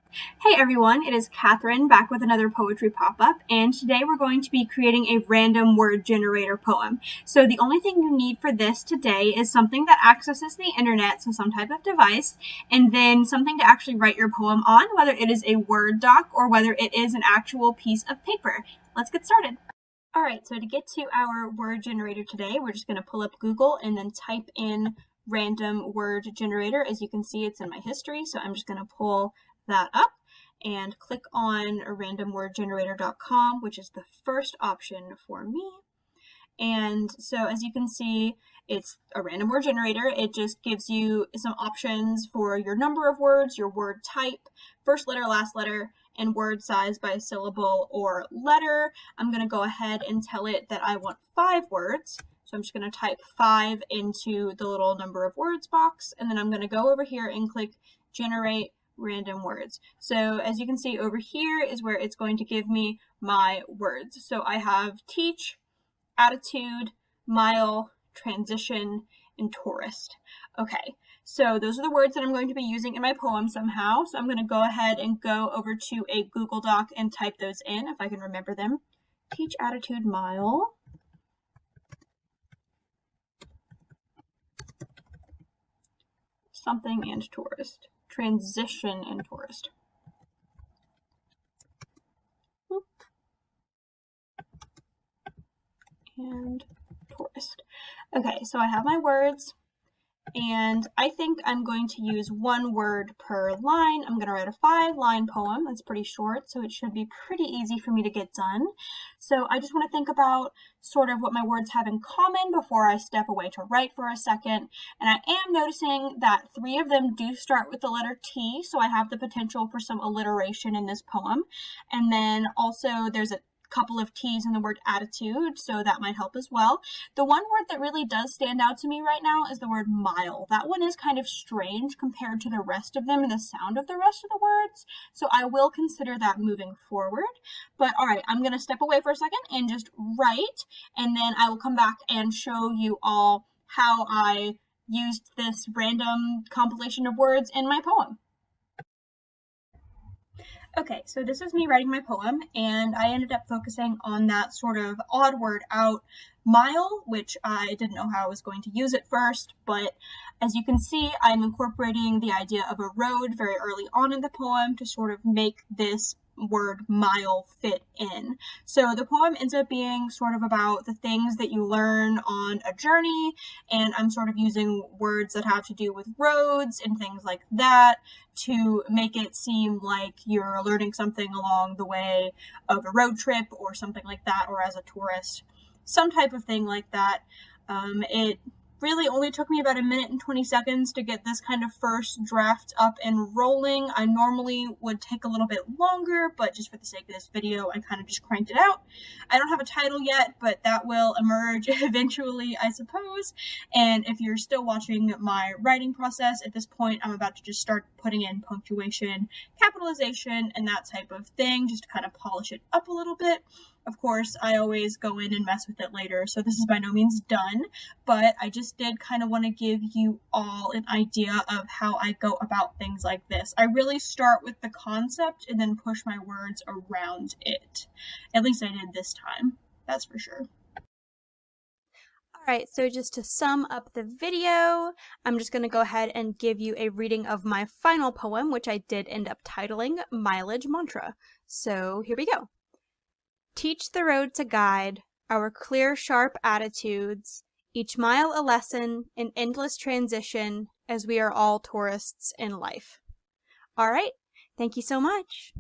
Hey everyone, it is Kathryn back with another poetry pop-up, and today we're going to be creating a random word generator poem. So the only thing you need for this today is something that accesses the internet, so some type of device, and then something to actually write your poem on, whether it is a Word doc or whether it is an actual piece of paper. Let's get started. Alright, so to get to our word generator today, we're just going to pull up Google and then type in random word generator. As you can see, it's in my history, so I'm just going to pull that up and click on randomwordgenerator.com, which is the first option for me. And so as you can see, it's a random word generator. It just gives you some options for your number of words, your word type, first letter, last letter, and word size by syllable or letter. I'm going to go ahead and tell it that I want 5 words. So I'm just going to type 5 into the little number of words box, and then I'm going to go over here and click generate random words. So as you can see over here is where it's going to give me my words. So I have teach, attitude, mile, transition, and tourist. Okay, so those are the words that I'm going to be using in my poem somehow. So I'm going to go ahead and go over to a Google Doc and type those in if I can remember them. Teach, attitude, mile. Something and tourist. Transition and tourist. Whoop. And tourist. Okay, so I have my words, and I think I'm going to use 1 word per line. I'm going to write a 5-line poem. That's pretty short, so it should be pretty easy for me to get done. So I just want to think about sort of what my words have in common before I step away to write for a second. And I am noticing that 3 of them do start with the letter T, so I have the potential for some alliteration in this poem. And then also there's a couple of T's in the word attitude, so that might help as well. The one word that really does stand out to me right now is the word mile. That one is kind of strange compared to the rest of them and the sound of the rest of the words, so I will consider that moving forward. But alright, I'm going to step away for a second and just write, and then I will come back and show you all how I used this random compilation of words in my poem. Okay, so this is me writing my poem, and I ended up focusing on that sort of odd word out, mile, which I didn't know how I was going to use at first, but as you can see, I'm incorporating the idea of a road very early on in the poem to sort of make this word mile fit in. So the poem ends up being sort of about the things that you learn on a journey, and I'm sort of using words that have to do with roads and things like that to make it seem like you're learning something along the way of a road trip or something like that, or as a tourist, some type of thing like that. It really only took me about 1 minute and 20 seconds to get this kind of first draft up and rolling. I normally would take a little bit longer, but just for the sake of this video, I kind of just cranked it out. I don't have a title yet, but that will emerge eventually, I suppose. And if you're still watching my writing process, at this point, I'm about to just start putting in punctuation, capitalization, and that type of thing, just to kind of polish it up a little bit. Of course, I always go in and mess with it later, so this is by no means done, but I just did kind of want to give you all an idea of how I go about things like this. I really start with the concept and then push my words around it. At least I did this time, that's for sure. Alright, so just to sum up the video, I'm just going to go ahead and give you a reading of my final poem, which I did end up titling Mileage Mantra. So here we go. Teach the road to guide our clear, sharp attitudes, each mile a lesson in endless transition as we are all tourists in life. All right, thank you so much.